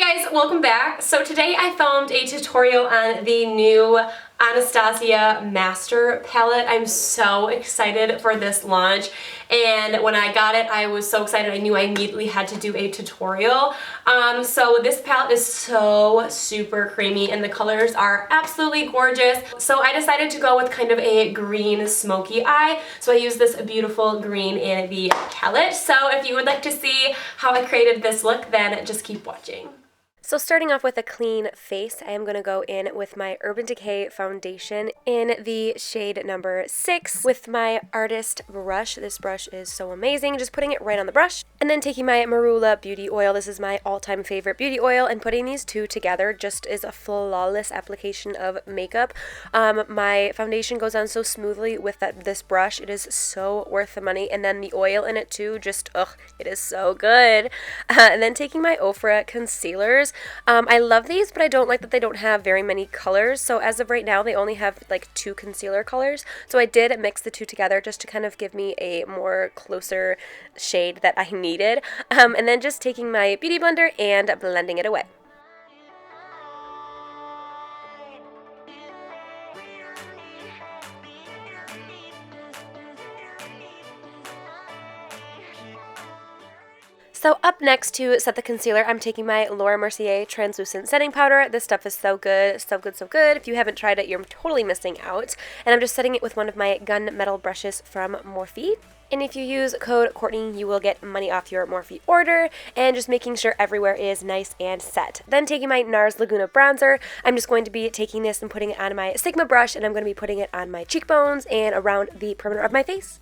guys, welcome back. So today I filmed a tutorial on the new Anastasia Master palette. I'm so excited for this launch, and when I got it I was so excited I knew I immediately had to do a tutorial. So this palette is so super creamy and the colors are absolutely gorgeous. So I decided to go with kind of a green smoky eye. So I used this beautiful green in the palette. So if you would like to see how I created this look, then just keep watching. So starting off with a clean face, I am going to go in with my Urban Decay foundation in the shade number 6 with my Artis brush. This brush is so amazing. Just putting it right on the brush. And then taking my Marula Beauty oil. This is my all-time favorite beauty oil. And putting these two together just is a flawless application of makeup. My foundation goes on so smoothly with this brush. It is so worth the money. And then the oil in it too, just, ugh, it is so good. And then taking my Ofra concealers. I love these, but I don't like that they don't have very many colors. So as of right now, they only have like 2 concealer colors. So I did mix the two together just to kind of give me a more closer shade that I needed. And then just taking my beauty blender and blending it away. So up next to set the concealer, I'm taking my Laura Mercier translucent setting powder. This stuff is so good, so good, so good. If you haven't tried it, you're totally missing out. And I'm just setting it with one of my gunmetal brushes from Morphe. And if you use code Courtney, you will get money off your Morphe order, and just making sure everywhere is nice and set. Then taking my NARS Laguna bronzer, I'm just going to be taking this and putting it on my Sigma brush, and I'm going to be putting it on my cheekbones and around the perimeter of my face.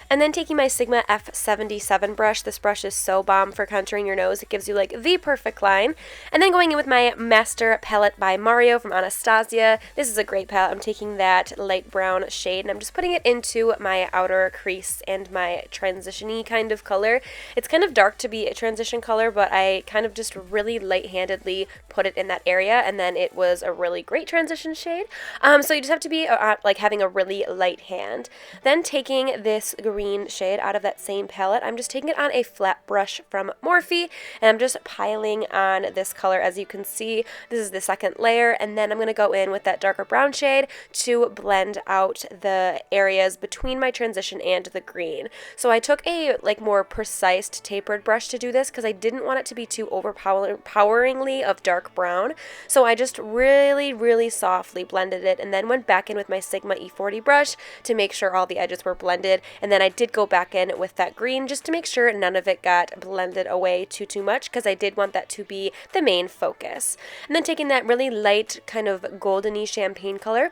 And then taking my Sigma F77 brush. This brush is so bomb for contouring your nose. It gives you like the perfect line. And then going in with my Master palette by Mario from Anastasia. This is a great palette. I'm taking that light brown shade and I'm just putting it into my outer crease and my transition-y kind of color. It's kind of dark to be a transition color, but I kind of just really light-handedly put it in that area, and then it was a really great transition shade. So you just have to be like having a really light hand. Then taking this green shade out of that same palette, I'm just taking it on a flat brush from Morphe, and I'm just piling on this color. As you can see, this is the second layer, and then I'm going to go in with that darker brown shade to blend out the areas between my transition and the green. So I took a like more precise tapered brush to do this because I didn't want it to be too overpoweringly of dark brown. So I just really softly blended it and then went back in with my Sigma E40 brush to make sure all the edges were blended, and then I did go back in with that green just to make sure none of it got blended away too much, because I did want that to be the main focus. And then taking that really light kind of goldeny champagne color,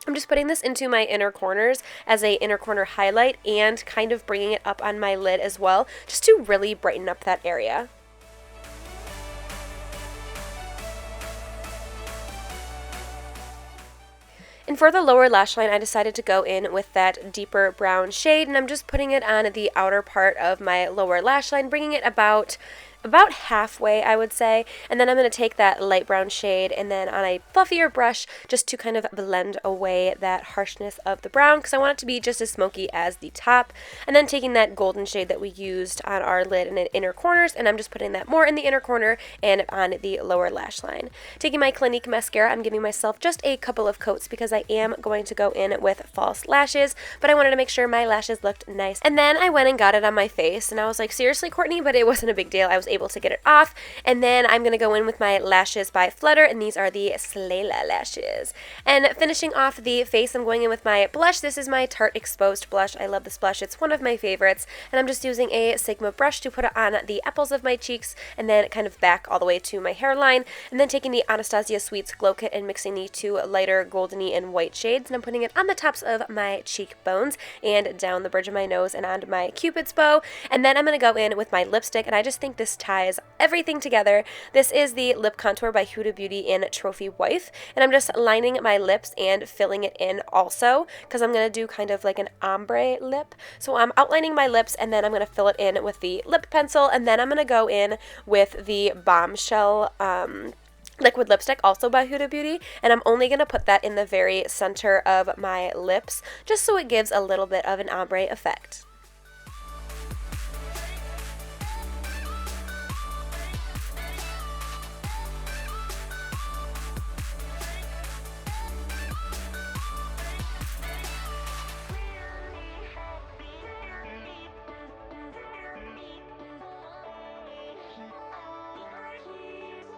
I'm just putting this into my inner corners as a inner corner highlight and kind of bringing it up on my lid as well, just to really brighten up that area. And for the lower lash line, I decided to go in with that deeper brown shade, and I'm just putting it on the outer part of my lower lash line, bringing it about halfway, I would say. And then I'm going to take that light brown shade and then on a fluffier brush just to kind of blend away that harshness of the brown, because I want it to be just as smoky as the top. And then taking that golden shade that we used on our lid in the inner corners, and I'm just putting that more in the inner corner and on the lower lash line. Taking my Clinique mascara, I'm giving myself just a couple of coats because I am going to go in with false lashes, but I wanted to make sure my lashes looked nice. And then I went and got it on my face, and I was like, seriously, Courtney? But it wasn't a big deal. I was able to get it off. And then I'm going to go in with my lashes by Flutter, and these are the Slayla lashes. And finishing off the face, I'm going in with my blush. This is my Tarte Exposed blush. I love this blush. It's one of my favorites, and I'm just using a Sigma brush to put it on the apples of my cheeks and then kind of back all the way to my hairline, and then taking the Anastasia Sweets Glow Kit and mixing the two lighter goldeny and white shades, and I'm putting it on the tops of my cheekbones and down the bridge of my nose and onto my Cupid's bow. And then I'm going to go in with my lipstick, and I just think this ties everything together. This is the lip contour by Huda Beauty in Trophy Wife, and I'm just lining my lips and filling it in also because I'm going to do kind of like an ombre lip. So I'm outlining my lips and then I'm going to fill it in with the lip pencil, and then I'm going to go in with the Bombshell liquid lipstick, also by Huda Beauty, and I'm only going to put that in the very center of my lips, just so it gives a little bit of an ombre effect.